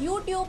YouTube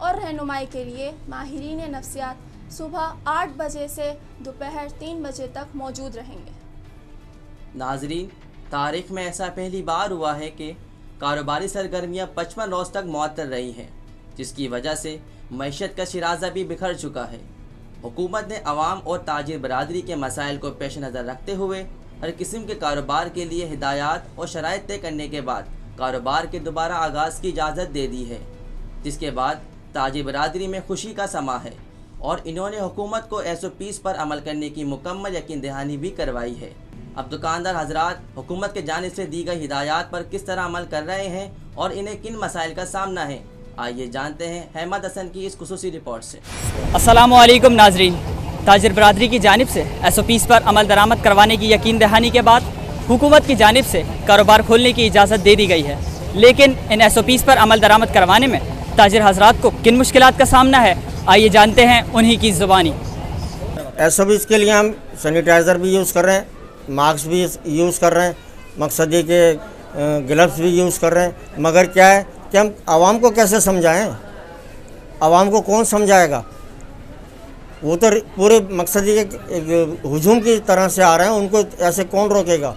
اور رہنمائی کے لیے ماہرین نفسیات صبح 8 بجے سے دوپہر 3 بجے تک موجود رہیں گے۔ ناظرین، تاریخ میں ایسا پہلی بار ہوا ہے کہ کاروباری سرگرمیاں 55 روز تک معطل رہی ہیں، جس کی وجہ سے معیشت کا شیرازہ بھی بکھر چکا ہے۔ حکومت نے عوام اور تاجر برادری کے مسائل کو پیش نظر رکھتے ہوئے ہر قسم کے کاروبار کے لیے ہدایات اور شرائط طے کرنے کے بعد کاروبار کے دوبارہ آغاز کی اجازت دے دی ہے، جس کے بعد تاجر برادری میں خوشی کا سما ہے اور انہوں نے حکومت کو SOPs پر عمل کرنے کی مکمل یقین دہانی بھی کروائی ہے۔ اب دکاندار حضرات حکومت کے جانب سے دی گئی ہدایات پر کس طرح عمل کر رہے ہیں اور انہیں کن مسائل کا سامنا ہے، آئیے جانتے ہیں احمد حسن کی اس خصوصی رپورٹ سے۔ السلام علیکم ناظرین، تاجر برادری کی جانب سے SOPs پر عمل درآمد کروانے کی یقین دہانی کے بعد حکومت کی جانب سے کاروبار کھولنے کی اجازت دے دی گئی ہے، لیکن ان SOPs پر عمل درآمد کروانے میں تاجر حضرات کو کن مشکلات کا سامنا ہے، آئیے جانتے ہیں انہی کی زبانی۔ SOPs کے لیے ہم سینیٹائزر بھی یوز کر رہے ہیں، ماسک بھی یوز کر رہے ہیں، مقصد یہ کہ گلوز بھی یوز کر رہے ہیں، مگر کیا ہے کہ ہم عوام کو کیسے سمجھائیں؟ عوام کو کون سمجھائے گا؟ وہ تو پورے مقصد یہ کہ ہجوم کی طرح سے آ رہے ہیں، ان کو ایسے کون روکے گا؟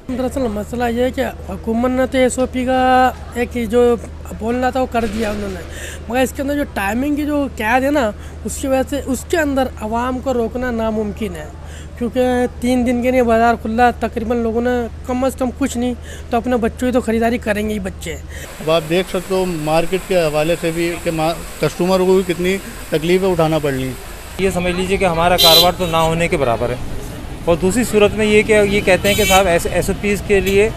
دراصل مسئلہ یہ ہے کہ حکومت نے تو SOP کا ایک جو بولنا تھا وہ کر دیا انہوں نے، مگر اس کے اندر جو ٹائمنگ کی جو قید ہے نا، اس کی وجہ سے اس کے اندر عوام کو روکنا ناممکن ہے، کیونکہ 3 دن کے لیے بازار کھلا ہے، تقریباً لوگوں نے کم از کم کچھ نہیں تو اپنے بچوں کی تو خریداری کریں گے ہی بچے۔ اب آپ دیکھ سکتے ہو مارکیٹ کے حوالے سے بھی کہ کسٹمر کو بھی کتنی تکلیفیں اٹھانا پڑ رہی ہیں۔ یہ سمجھ لیجئے کہ ہمارا کاروبار تو نہ ہونے کے برابر ہے، اور دوسری صورت میں یہ کہ یہ کہتے ہیں کہ صاحب SOPs کے لیے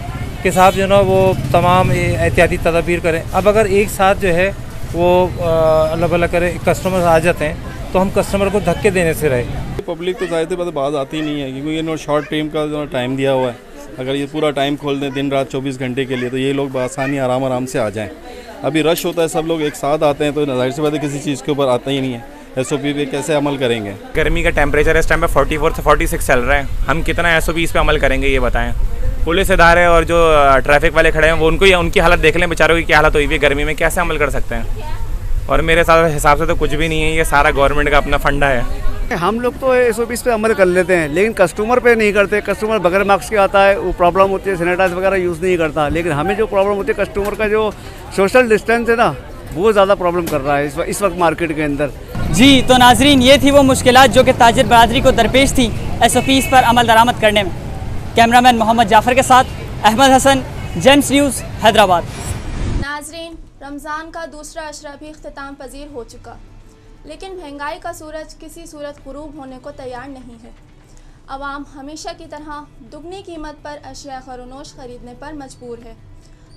کہ صاحب جو نا وہ تمام احتیاطی تدابیر کریں۔ اب اگر ایک ساتھ جو ہے وہ اللہ بھلا کرے کسٹمر آ جاتے ہیں تو ہم کسٹمر کو دھکے دینے سے رہے۔ پبلک تو ظاہر سی بات آتی نہیں ہے، کیونکہ یہ شارٹ ٹائم کا جو ٹائم دیا ہوا ہے، اگر یہ پورا ٹائم کھول دیں دن رات 24 گھنٹے کے لیے تو یہ لوگ بآسانی آرام سے آ جائیں۔ ابھی رش ہوتا ہے، سب لوگ ایک ساتھ آتے ہیں تو ظاہر سی بات ہے کسی چیز کے اوپر آتا ہی نہیں ہے۔ SOP پہ کیسے عمل کریں گے؟ گرمی کا ٹیمپریچر اس ٹائم پہ 44 سے 46 چل رہا ہے، ہم کتنا SOPs پہ عمل کریں گے یہ بتائیں؟ پولیس ادارے اور جو ٹریفک والے کھڑے ہیں وہ ان کی حالت دیکھ لیں، بیچاروں کی کیا حالت ہوئی ہوئی ہے گرمی میں، کیسے عمل کر سکتے ہیں؟ اور میرے حساب سے تو کچھ بھی نہیں ہے، یہ سارا گورنمنٹ کا اپنا فنڈا ہے۔ ہم لوگ تو SOPs پہ عمل کر لیتے ہیں، لیکن کسٹمر پہ نہیں کرتے۔ کسٹمر بغیر ماسک کے آتا ہے، وہ پرابلم ہوتی ہے، سینیٹائز وغیرہ یوز نہیں کرتا، لیکن ہمیں جو پرابلم ہوتی ہے کسٹمر کا جو سوشل ڈسٹینس ہے نا، وہ زیادہ پرابلم کر رہا ہے اس وقت مارکیٹ کے اندر۔ جی تو ناظرین، یہ تھی وہ مشکلات جو کہ تاجر برادری کو درپیش تھی SOPs پر عمل درآمد کرنے میں۔ کیمرامین محمد جعفر کے ساتھ احمد حسن، جیمز نیوز، حیدرآباد۔ ناظرین، رمضان کا دوسرا عشرہ بھی اختتام پذیر ہو چکا، لیکن مہنگائی کا سورج کسی صورت غروب ہونے کو تیار نہیں ہے۔ عوام ہمیشہ کی طرح دگنی قیمت پر اشیاء خرونوش خریدنے پر مجبور ہے۔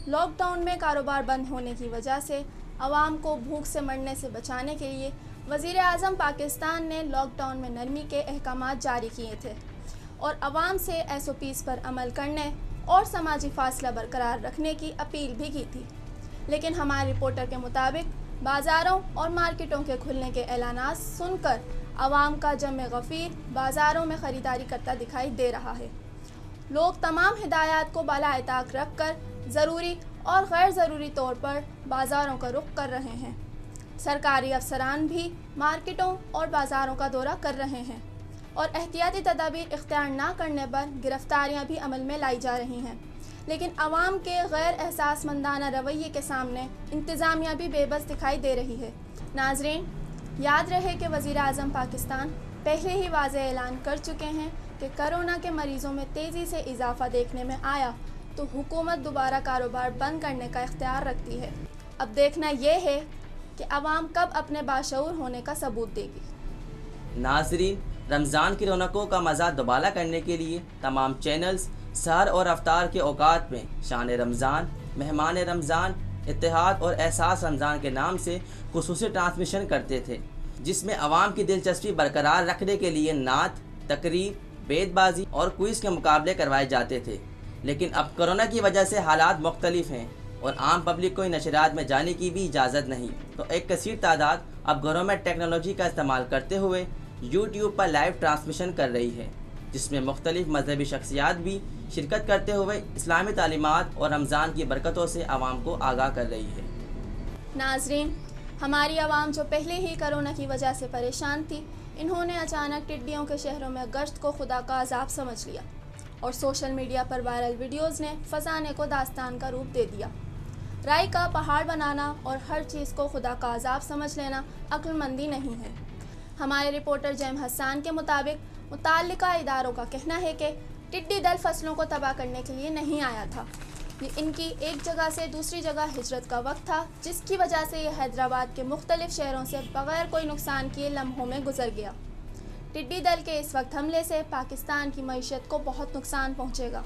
لاک ڈاؤن میں کاروبار بند ہونے کی وجہ سے عوام کو بھوک سے مرنے سے بچانے کے لیے وزیر اعظم پاکستان نے لاک ڈاؤن میں نرمی کے احکامات جاری کیے تھے اور عوام سے SOPs پر عمل کرنے اور سماجی فاصلہ برقرار رکھنے کی اپیل بھی کی تھی، لیکن ہمارے رپورٹر کے مطابق بازاروں اور مارکیٹوں کے کھلنے کے اعلانات سن کر عوام کا جمع غفیر بازاروں میں خریداری کرتا دکھائی دے رہا ہے۔ لوگ تمام ہدایات کو بالا اطاق رکھ کر ضروری اور غیر ضروری طور پر بازاروں کا رخ کر رہے ہیں۔ سرکاری افسران بھی مارکیٹوں اور بازاروں کا دورہ کر رہے ہیں اور احتیاطی تدابیر اختیار نہ کرنے پر گرفتاریاں بھی عمل میں لائی جا رہی ہیں، لیکن عوام کے غیر احساس مندانہ رویے کے سامنے انتظامیہ بھی بے بس دکھائی دے رہی ہے۔ ناظرین، یاد رہے کہ وزیر اعظم پاکستان پہلے ہی واضح اعلان کر چکے ہیں کہ کرونا کے مریضوں میں تیزی سے اضافہ دیکھنے میں آیا تو حکومت دوبارہ کاروبار بند کرنے کا اختیار رکھتی ہے۔ اب دیکھنا یہ ہے کہ عوام کب اپنے باشعور ہونے کا ثبوت دے گی۔ ناظرین، رمضان کی رونقوں کا مزہ دوبالا کرنے کے لیے تمام چینلز سحر اور افطار کے اوقات میں شان رمضان، مہمان رمضان، اتحاد اور احساس رمضان کے نام سے خصوصی ٹرانسمیشن کرتے تھے، جس میں عوام کی دلچسپی برقرار رکھنے کے لیے نعت، تقریر، بیت بازی اور کوئز کے مقابلے کروائے جاتے تھے۔ لیکن اب کرونا کی وجہ سے حالات مختلف ہیں اور عام پبلک کو ان نشرات میں جانے کی بھی اجازت نہیں، تو ایک کثیر تعداد اب گھروں میں ٹیکنالوجی کا استعمال کرتے ہوئے YouTube پر لائیو ٹرانسمیشن کر رہی ہے، جس میں مختلف مذہبی شخصیات بھی شرکت کرتے ہوئے اسلامی تعلیمات اور رمضان کی برکتوں سے عوام کو آگاہ کر رہی ہے۔ ناظرین، ہماری عوام جو پہلے ہی کرونا کی وجہ سے پریشان تھی، انہوں نے اچانک ٹڈیوں کے شہروں میں گشت کو خدا کا عذاب سمجھ لیا اور سوشل میڈیا پر وائرل ویڈیوز نے فسانے کو داستان کا روپ دے دیا۔ رائے کا پہاڑ بنانا اور ہر چیز کو خدا کا عذاب سمجھ لینا عقل مندی نہیں ہے۔ ہمارے رپورٹر جیم حسان کے مطابق متعلقہ اداروں کا کہنا ہے کہ ٹڈی دل فصلوں کو تباہ کرنے کے لیے نہیں آیا تھا، یہ ان کی ایک جگہ سے دوسری جگہ ہجرت کا وقت تھا، جس کی وجہ سے یہ حیدرآباد کے مختلف شہروں سے بغیر کوئی نقصان کیے لمحوں میں گزر گیا۔ ٹڈی دل کے اس وقت حملے سے پاکستان کی معیشت کو بہت نقصان پہنچے گا۔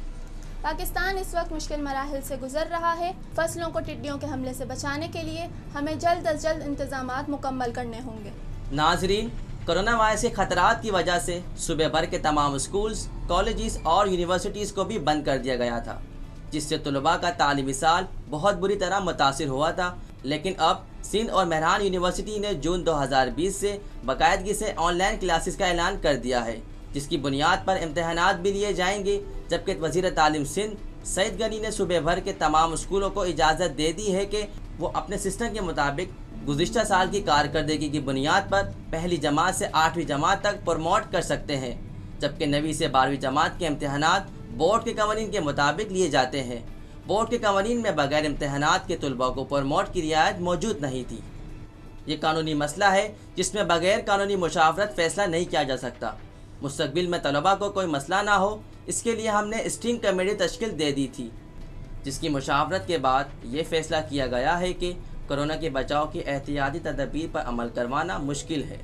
پاکستان اس وقت مشکل مراحل سے گزر رہا ہے۔ فصلوں کو ٹڈیوں کے حملے سے بچانے کے لیے ہمیں جلد از جلد انتظامات مکمل کرنے ہوں گے۔ ناظرین، کرونا وائرس کے خطرات کی وجہ سے صوبے بھر کے تمام اسکولز، کالجز اور یونیورسٹیز کو بھی بند کر دیا گیا تھا، جس سے طلباء کا تعلیمی سال بہت بری طرح متاثر ہوا تھا۔ لیکن اب سندھ اور مہران یونیورسٹی نے جون 2020 سے باقاعدگی سے آن لائن کلاسز کا اعلان کر دیا ہے، جس کی بنیاد پر امتحانات بھی لیے جائیں گے، جبکہ وزیر تعلیم سندھ سعید غنی نے صوبے بھر کے تمام اسکولوں کو اجازت دے دی ہے کہ وہ اپنے سسٹم کے مطابق گزشتہ سال کی کارکردگی کی بنیاد پر پہلی جماعت سے 8ویں جماعت تک پروموٹ کر سکتے ہیں، جبکہ 9ویں سے 12ویں جماعت کے امتحانات بورڈ کے قوانین کے مطابق لیے جاتے ہیں۔ بورڈ کے قوانین میں بغیر امتحانات کے طلباء کو پروموٹ کی رعایت موجود نہیں تھی۔ یہ قانونی مسئلہ ہے جس میں بغیر قانونی مشاورت فیصلہ نہیں کیا جا سکتا۔ مستقبل میں طلباء کو کوئی مسئلہ نہ ہو، اس کے لیے ہم نے اسٹرنگ کمیٹی تشکیل دے دی تھی، جس کی مشاورت کے بعد یہ فیصلہ کیا گیا ہے کہ کرونا کے بچاؤ کی احتیاطی تدابیر پر عمل کروانا مشکل ہے،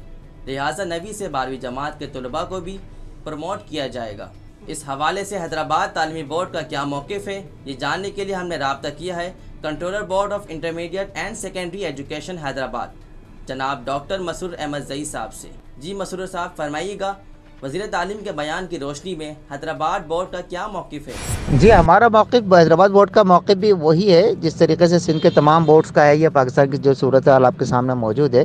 لہٰذا 9ویں سے 12ویں جماعت کے طلباء کو بھی پروموٹ کیا جائے گا۔ اس حوالے سے حیدرآباد تعلیمی بورڈ کا کیا موقف ہے، یہ جاننے کے لیے ہم نے رابطہ کیا ہے controller board of intermediate and secondary education Hyderabad جناب ڈاکٹر مسرور احمد زئی صاحب سے۔ جی مسرور صاحب، فرمائیے گا وزیر تعلیم کے بیان کی روشنی میں حیدرآباد بورڈ کا کیا موقف ہے؟ جی، ہمارا موقف حیدرآباد بورڈ کا موقف بھی وہی ہے جس طریقے سے سندھ کے تمام بورڈز کا ہے۔ یہ پاکستان کی جو صورتحال آپ کے سامنے موجود ہے،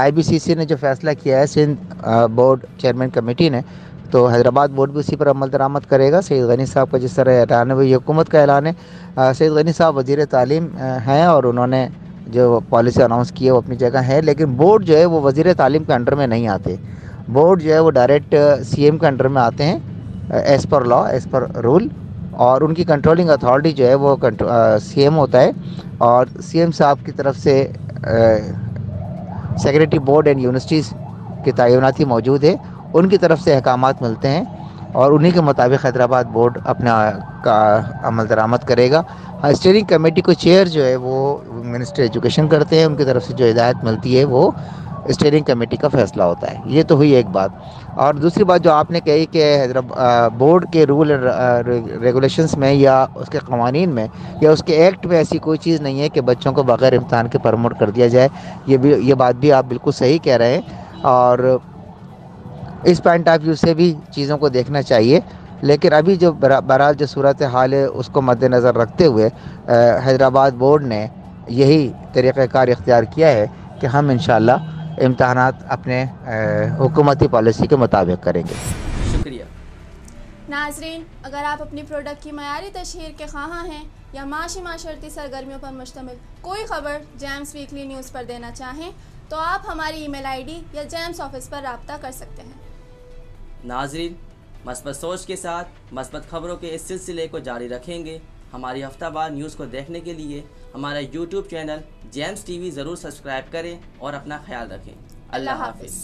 IBCC نے جو فیصلہ کیا ہے سندھ بورڈ چیئرمین کمیٹی نے، تو حیدرآباد بورڈ بھی اسی پر عمل درآمد کرے گا۔ سعید غنی صاحب کا جس طرح اعلان ہے وہ یہ حکومت کا اعلان ہے۔ سعید غنی صاحب وزیر تعلیم ہیں اور انہوں نے جو پالیسی اناؤنس کی ہے وہ اپنی جگہ ہے، لیکن بورڈ جو ہے وہ وزیر تعلیم کے انڈر میں نہیں آتے۔ بورڈ جو ہے وہ ڈائریکٹ CM کے انڈر میں آتے ہیں ایز پر لا، ایز پر رول، اور ان کی کنٹرولنگ اتھارٹی جو ہے وہ CM ہوتا ہے، اور CM صاحب کی طرف سے سیکریٹری بورڈ اینڈ یونیورسٹیز کی تعیناتی موجود ہے، ان کی طرف سے احکامات ملتے ہیں اور انہی کے مطابق حیدرآباد بورڈ اپنا عمل درآمد کرے گا۔ اسٹیئرنگ کمیٹی کو چیئر جو ہے وہ منسٹر ایجوکیشن کرتے ہیں، ان کی طرف سے جو ہدایت ملتی ہے وہ اسٹیئرنگ کمیٹی کا فیصلہ ہوتا ہے۔ یہ تو ہوئی ایک بات، اور دوسری بات جو آپ نے کہی کہ حیدرآباد بورڈ کے رول ریگولیشنز میں یا اس کے قوانین میں یا اس کے ایکٹ میں ایسی کوئی چیز نہیں ہے کہ بچوں کو بغیر امتحان کے پروموٹ کر دیا جائے۔ یہ بات بھی آپ بالکل صحیح کہہ رہے ہیں، اور اس پوائنٹ آف ویو سے بھی چیزوں کو دیکھنا چاہیے، لیکن ابھی جو بہرحال جو صورت حال ہے اس کو مد نظر رکھتے ہوئے حیدرآباد بورڈ نے یہی طریقہ کار اختیار کیا ہے کہ ہم انشاءاللہ امتحانات اپنے حکومتی پالیسی کے مطابق کریں گے۔ شکریہ۔ ناظرین، اگر آپ اپنی پروڈکٹ کی معیاری تشہیر کے خواہاں ہیں یا معاشی معاشرتی سرگرمیوں پر مشتمل کوئی خبر جیمز ویکلی نیوز پر دینا چاہیں تو آپ ہماری ای میل ID یا جیمز آفس پر رابطہ کر سکتے ہیں۔ ناظرین، مثبت سوچ کے ساتھ مثبت خبروں کے اس سلسلے کو جاری رکھیں گے۔ ہماری ہفتہ وار نیوز کو دیکھنے کے لیے ہمارا YouTube چینل جیمز TV ضرور سبسکرائب کریں اور اپنا خیال رکھیں۔ اللہ حافظ۔